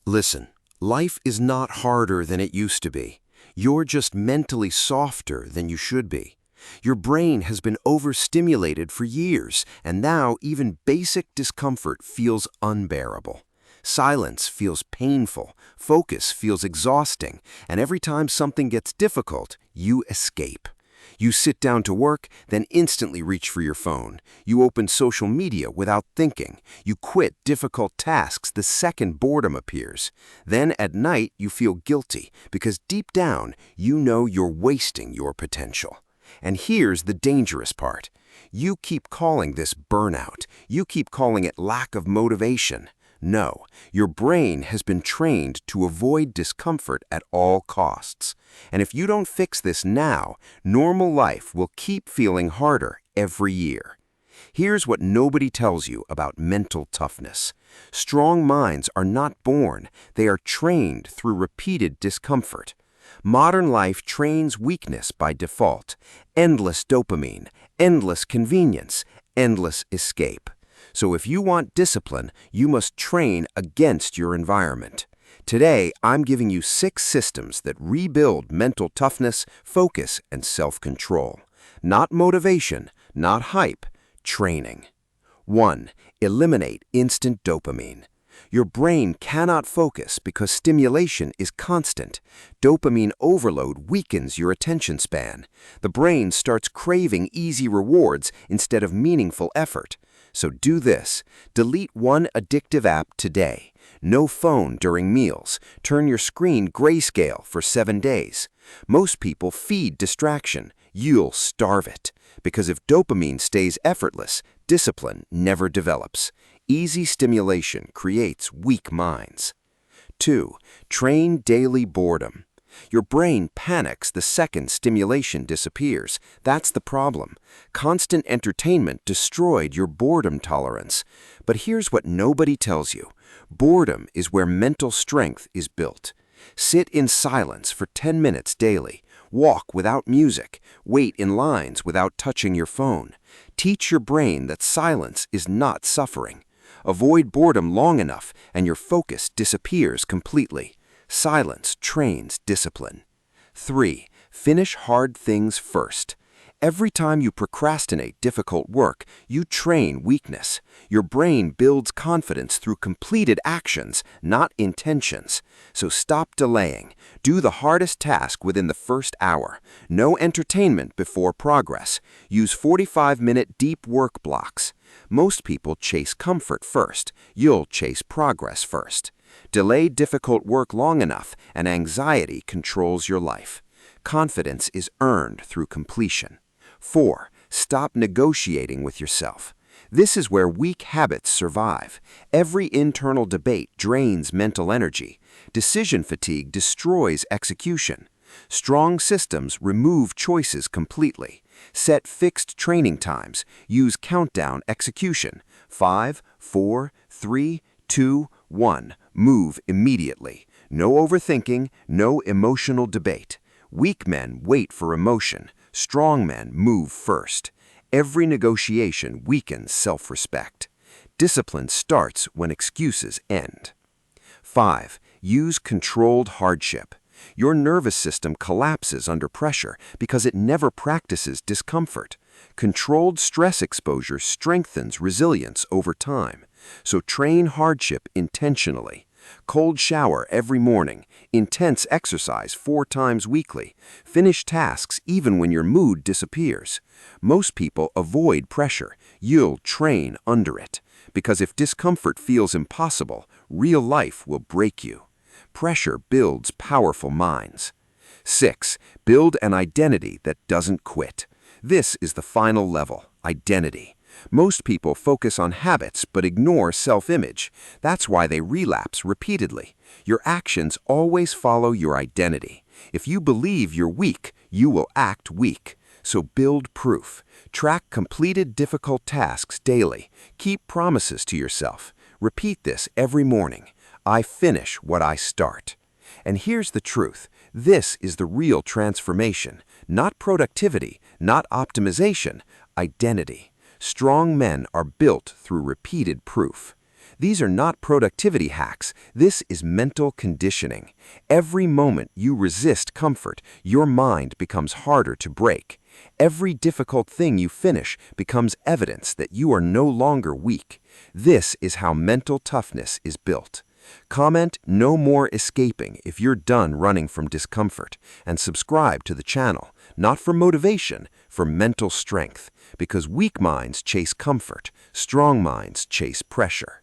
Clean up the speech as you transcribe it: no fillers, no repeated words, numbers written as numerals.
Listen, life is not harder than it used to be. You're just mentally softer than you should be. Your brain has been overstimulated for years, and now even basic discomfort feels unbearable. Silence feels painful, focus feels exhausting, and every time something gets difficult, you escape. You sit down to work, then instantly reach for your phone. You open social media without thinking. You quit difficult tasks the second boredom appears. Then at night, you feel guilty because deep down, you know you're wasting your potential. And here's the dangerous part. You keep calling this burnout. You keep calling it lack of motivation. No, your brain has been trained to avoid discomfort at all costs. And if you don't fix this now, normal life will keep feeling harder every year. Here's what nobody tells you about mental toughness. Strong minds are not born, they are trained through repeated discomfort. Modern life trains weakness by default. Endless dopamine, endless convenience, endless escape. So if you want discipline, you must train against your environment. Today, I'm giving you 6 systems that rebuild mental toughness, focus, and self-control. Not motivation, not hype, training. 1. Eliminate instant dopamine. Your brain cannot focus because stimulation is constant. Dopamine overload weakens your attention span. The brain starts craving easy rewards instead of meaningful effort. So do this. Delete one addictive app today. No phone during meals. Turn your screen grayscale for 7 days. Most people feed distraction. You'll starve it. Because if dopamine stays effortless, discipline never develops. Easy stimulation creates weak minds. 2. Train daily boredom. Your brain panics the second stimulation disappears. That's the problem. Constant entertainment destroyed your boredom tolerance. But here's what nobody tells you. Boredom is where mental strength is built. Sit in silence for 10 minutes daily. Walk without music. Wait in lines without touching your phone. Teach your brain that silence is not suffering. Avoid boredom long enough and your focus disappears completely. Silence trains discipline. 3. Finish hard things first. Every time you procrastinate difficult work, you train weakness. Your brain builds confidence through completed actions, not intentions. So stop delaying. Do the hardest task within the first hour. No entertainment before progress. Use 45-minute deep work blocks. Most people chase comfort first. You'll chase progress first. Delay difficult work long enough, and anxiety controls your life. Confidence is earned through completion. 4. Stop negotiating with yourself. This is where weak habits survive. Every internal debate drains mental energy. Decision fatigue destroys execution. Strong systems remove choices completely. Set fixed training times. Use countdown execution. 5, 4, 3, 2, 1. Move immediately. No overthinking, no emotional debate. Weak men wait for emotion. Strong men move first. Every negotiation weakens self-respect. Discipline starts when excuses end. 5. Use controlled hardship. Your nervous system collapses under pressure because it never practices discomfort. Controlled stress exposure strengthens resilience over time. So train hardship intentionally. Cold shower every morning. Intense exercise 4 times weekly. Finish tasks even when your mood disappears. Most people avoid pressure. You'll train under it. Because if discomfort feels impossible, real life will break you. Pressure builds powerful minds. 6. Build an identity that doesn't quit. This is the final level, identity. Most people focus on habits but ignore self-image. That's why they relapse repeatedly. Your actions always follow your identity. If you believe you're weak, you will act weak. So build proof. Track completed difficult tasks daily. Keep promises to yourself. Repeat this every morning. I finish what I start. And here's the truth. This is the real transformation. Not productivity, not optimization, identity. Strong men are built through repeated proof. These are not productivity hacks. This is mental conditioning. Every moment you resist comfort, your mind becomes harder to break. Every difficult thing you finish becomes evidence that you are no longer weak. This is how mental toughness is built. Comment "No more escaping" if you're done running from discomfort, and subscribe to the channel, not for motivation, for mental strength, because weak minds chase comfort, strong minds chase pressure.